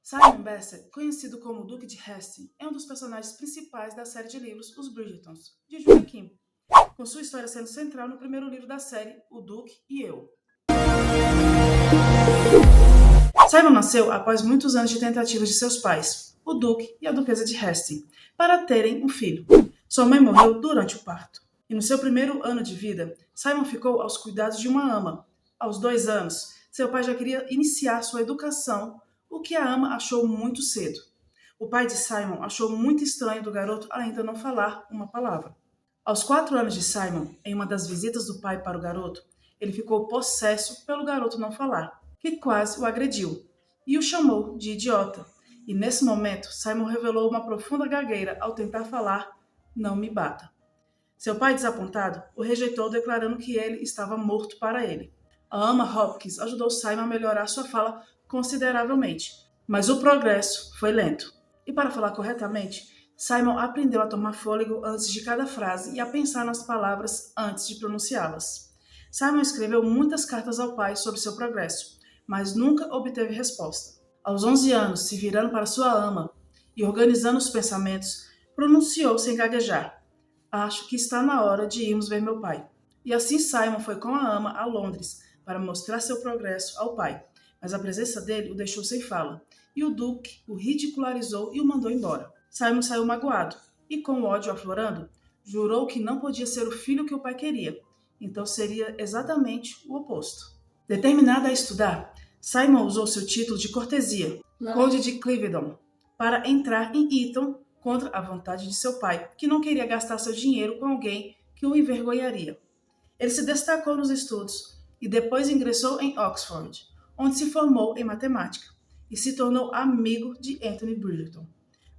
Simon Bassett, conhecido como o Duque de Hastings, é um dos personagens principais da série de livros Os Bridgertons, de Julia Kim, com sua história sendo central no primeiro livro da série, O Duque e Eu. Simon nasceu após muitos anos de tentativas de seus pais, o Duque e a Duquesa de Hastings, para terem um filho. Sua mãe morreu durante o parto. E no seu primeiro ano de vida, Simon ficou aos cuidados de uma ama. Aos 2 anos, seu pai já queria iniciar sua educação, o que a ama achou muito cedo. O pai de Simon achou muito estranho do garoto ainda não falar uma palavra. Aos 4 anos de Simon, em uma das visitas do pai para o garoto, ele ficou possesso pelo garoto não falar, que quase o agrediu, e o chamou de idiota. E nesse momento, Simon revelou uma profunda gagueira ao tentar falar "não me bata". Seu pai, desapontado, o rejeitou, declarando que ele estava morto para ele. A ama Hopkins ajudou Simon a melhorar sua fala consideravelmente, mas o progresso foi lento. E para falar corretamente, Simon aprendeu a tomar fôlego antes de cada frase e a pensar nas palavras antes de pronunciá-las. Simon escreveu muitas cartas ao pai sobre seu progresso, mas nunca obteve resposta. Aos 11 anos, se virando para sua ama e organizando os pensamentos, pronunciou sem gaguejar: "Acho que está na hora de irmos ver meu pai". E assim Simon foi com a ama a Londres para mostrar seu progresso ao pai, mas a presença dele o deixou sem fala, e o Duque o ridicularizou e o mandou embora. Simon saiu magoado, e com o ódio aflorando, jurou que não podia ser o filho que o pai queria, então seria exatamente o oposto. Determinado a estudar, Simon usou seu título de cortesia, Conde de Cliveden, para entrar em Eton contra a vontade de seu pai, que não queria gastar seu dinheiro com alguém que o envergonharia. Ele se destacou nos estudos e depois ingressou em Oxford, onde se formou em matemática e se tornou amigo de Anthony Bridgerton.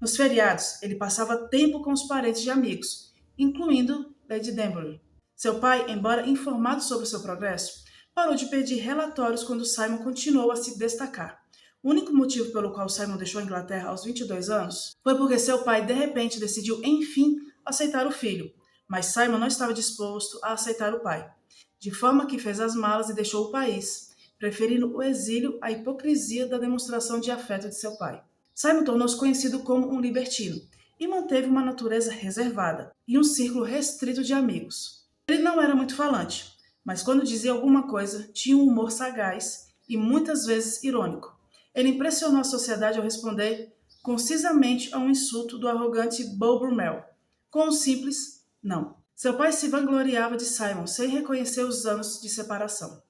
Nos feriados, ele passava tempo com os parentes de amigos, incluindo Lady Danbury. Seu pai, embora informado sobre seu progresso, parou de pedir relatórios quando Simon continuou a se destacar. O único motivo pelo qual Simon deixou a Inglaterra aos 22 anos foi porque seu pai de repente decidiu, enfim, aceitar o filho, mas Simon não estava disposto a aceitar o pai, de forma que fez as malas e deixou o país, preferindo o exílio à hipocrisia da demonstração de afeto de seu pai. Simon tornou-se conhecido como um libertino e manteve uma natureza reservada e um círculo restrito de amigos. Ele não era muito falante, mas quando dizia alguma coisa, tinha um humor sagaz e muitas vezes irônico. Ele impressionou a sociedade ao responder concisamente a um insulto do arrogante Beau Brummel, com um simples "não". Seu pai se vangloriava de Simon sem reconhecer os anos de separação.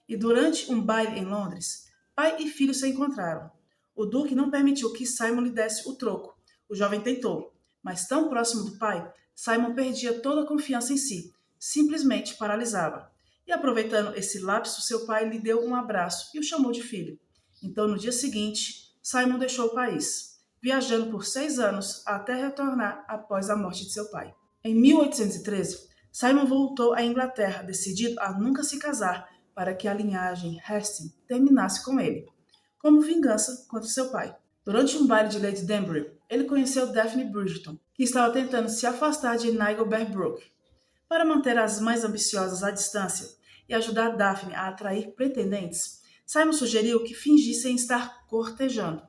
E durante um baile em Londres, pai e filho se encontraram. O Duque não permitiu que Simon lhe desse o troco. O jovem tentou, mas tão próximo do pai, Simon perdia toda a confiança em si, simplesmente paralisava. E aproveitando esse lapso, seu pai lhe deu um abraço e o chamou de filho. Então, no dia seguinte, Simon deixou o país, viajando por 6 anos até retornar após a morte de seu pai. Em 1813, Simon voltou à Inglaterra, decidido a nunca se casar para que a linhagem Hastings terminasse com ele, como vingança contra seu pai. Durante um baile de Lady Danbury, ele conheceu Daphne Bridgerton, que estava tentando se afastar de Nigel Berbrook. Para manter as mães ambiciosas à distância e ajudar Daphne a atrair pretendentes, Simon sugeriu que fingissem estar cortejando.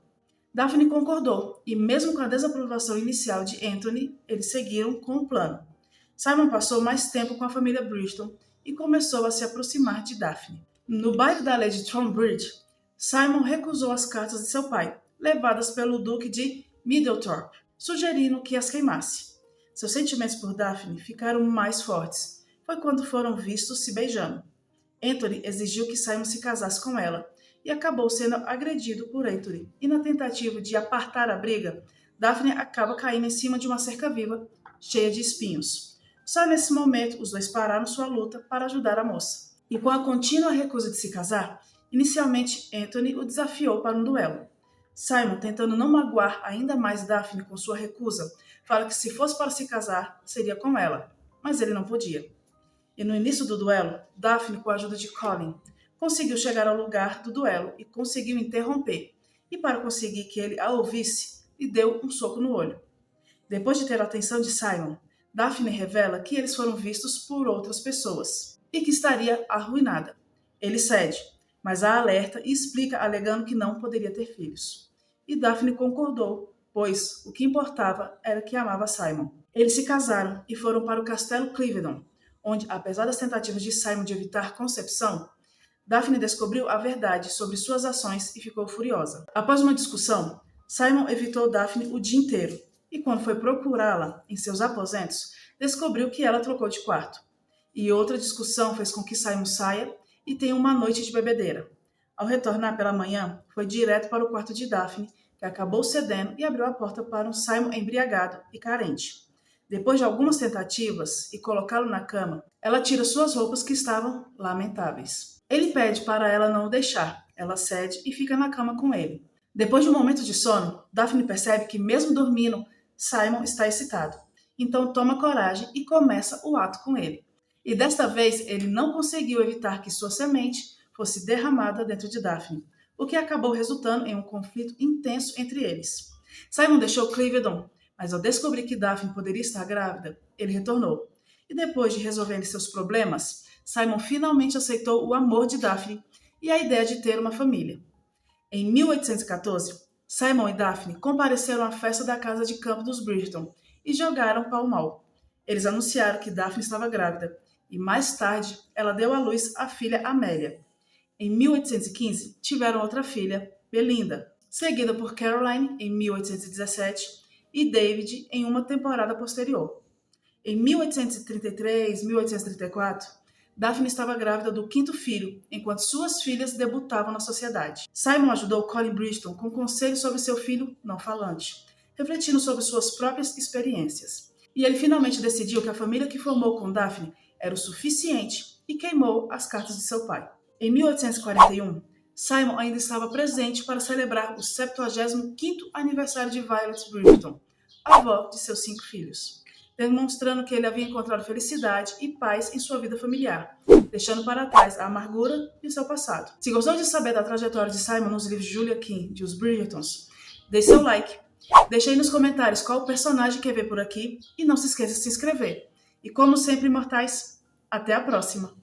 Daphne concordou, e mesmo com a desaprovação inicial de Anthony, eles seguiram com o plano. Simon passou mais tempo com a família Bridgerton e começou a se aproximar de Daphne. No baile da Lady Thornbridge, Simon recusou as cartas de seu pai, levadas pelo Duque de Middlethorpe, sugerindo que as queimasse. Seus sentimentos por Daphne ficaram mais fortes. Foi quando foram vistos se beijando. Anthony exigiu que Simon se casasse com ela e acabou sendo agredido por Anthony. E na tentativa de apartar a briga, Daphne acaba caindo em cima de uma cerca-viva cheia de espinhos. Só nesse momento, os dois pararam sua luta para ajudar a moça. E com a contínua recusa de se casar, inicialmente Anthony o desafiou para um duelo. Simon, tentando não magoar ainda mais Daphne com sua recusa, fala que se fosse para se casar, seria com ela, mas ele não podia. E no início do duelo, Daphne, com a ajuda de Colin, conseguiu chegar ao lugar do duelo e conseguiu interromper. E para conseguir que ele a ouvisse, lhe deu um soco no olho. Depois de ter a atenção de Simon, Daphne revela que eles foram vistos por outras pessoas e que estaria arruinada. Ele cede, mas a alerta e explica alegando que não poderia ter filhos. e Daphne concordou, pois o que importava era que amava Simon. Eles se casaram e foram para o castelo Cliveden, onde, apesar das tentativas de Simon de evitar concepção, Daphne descobriu a verdade sobre suas ações e ficou furiosa. Após uma discussão, Simon evitou Daphne o dia inteiro e, quando foi procurá-la em seus aposentos, descobriu que ela trocou de quarto. E outra discussão fez com que Simon saia e tenha uma noite de bebedeira. Ao retornar pela manhã, foi direto para o quarto de Daphne, que acabou cedendo e abriu a porta para um Simon embriagado e carente. Depois de algumas tentativas e colocá-lo na cama, ela tira suas roupas que estavam lamentáveis. Ele pede para ela não o deixar. Ela cede e fica na cama com ele. Depois de um momento de sono, Daphne percebe que, mesmo dormindo, Simon está excitado. Então toma coragem e começa o ato com ele. E desta vez ele não conseguiu evitar que sua semente fosse derramada dentro de Daphne, o que acabou resultando em um conflito intenso entre eles. Simon deixou Cliveden, mas ao descobrir que Daphne poderia estar grávida, ele retornou. E depois de resolver seus problemas, Simon finalmente aceitou o amor de Daphne e a ideia de ter uma família. Em 1814, Simon e Daphne compareceram à festa da casa de campo dos Bridgerton e jogaram pau-mal. Eles anunciaram que Daphne estava grávida e mais tarde ela deu à luz a filha Amélia. Em 1815, tiveram outra filha, Belinda, seguida por Caroline em 1817 e David em uma temporada posterior. Em 1833 e 1834, Daphne estava grávida do quinto filho, enquanto suas filhas debutavam na sociedade. Simon ajudou Colin Bridgerton com conselhos sobre seu filho não falante, refletindo sobre suas próprias experiências. E ele finalmente decidiu que a família que formou com Daphne era o suficiente e queimou as cartas de seu pai. Em 1841, Simon ainda estava presente para celebrar o 75º aniversário de Violet Bridgerton, avó de seus 5 filhos, demonstrando que ele havia encontrado felicidade e paz em sua vida familiar, deixando para trás a amargura de seu passado. Se gostou de saber da trajetória de Simon nos livros de Julia King de Os Bridgertons, deixe seu like, deixe aí nos comentários qual personagem quer ver por aqui e não se esqueça de se inscrever. E como sempre, imortais, até a próxima!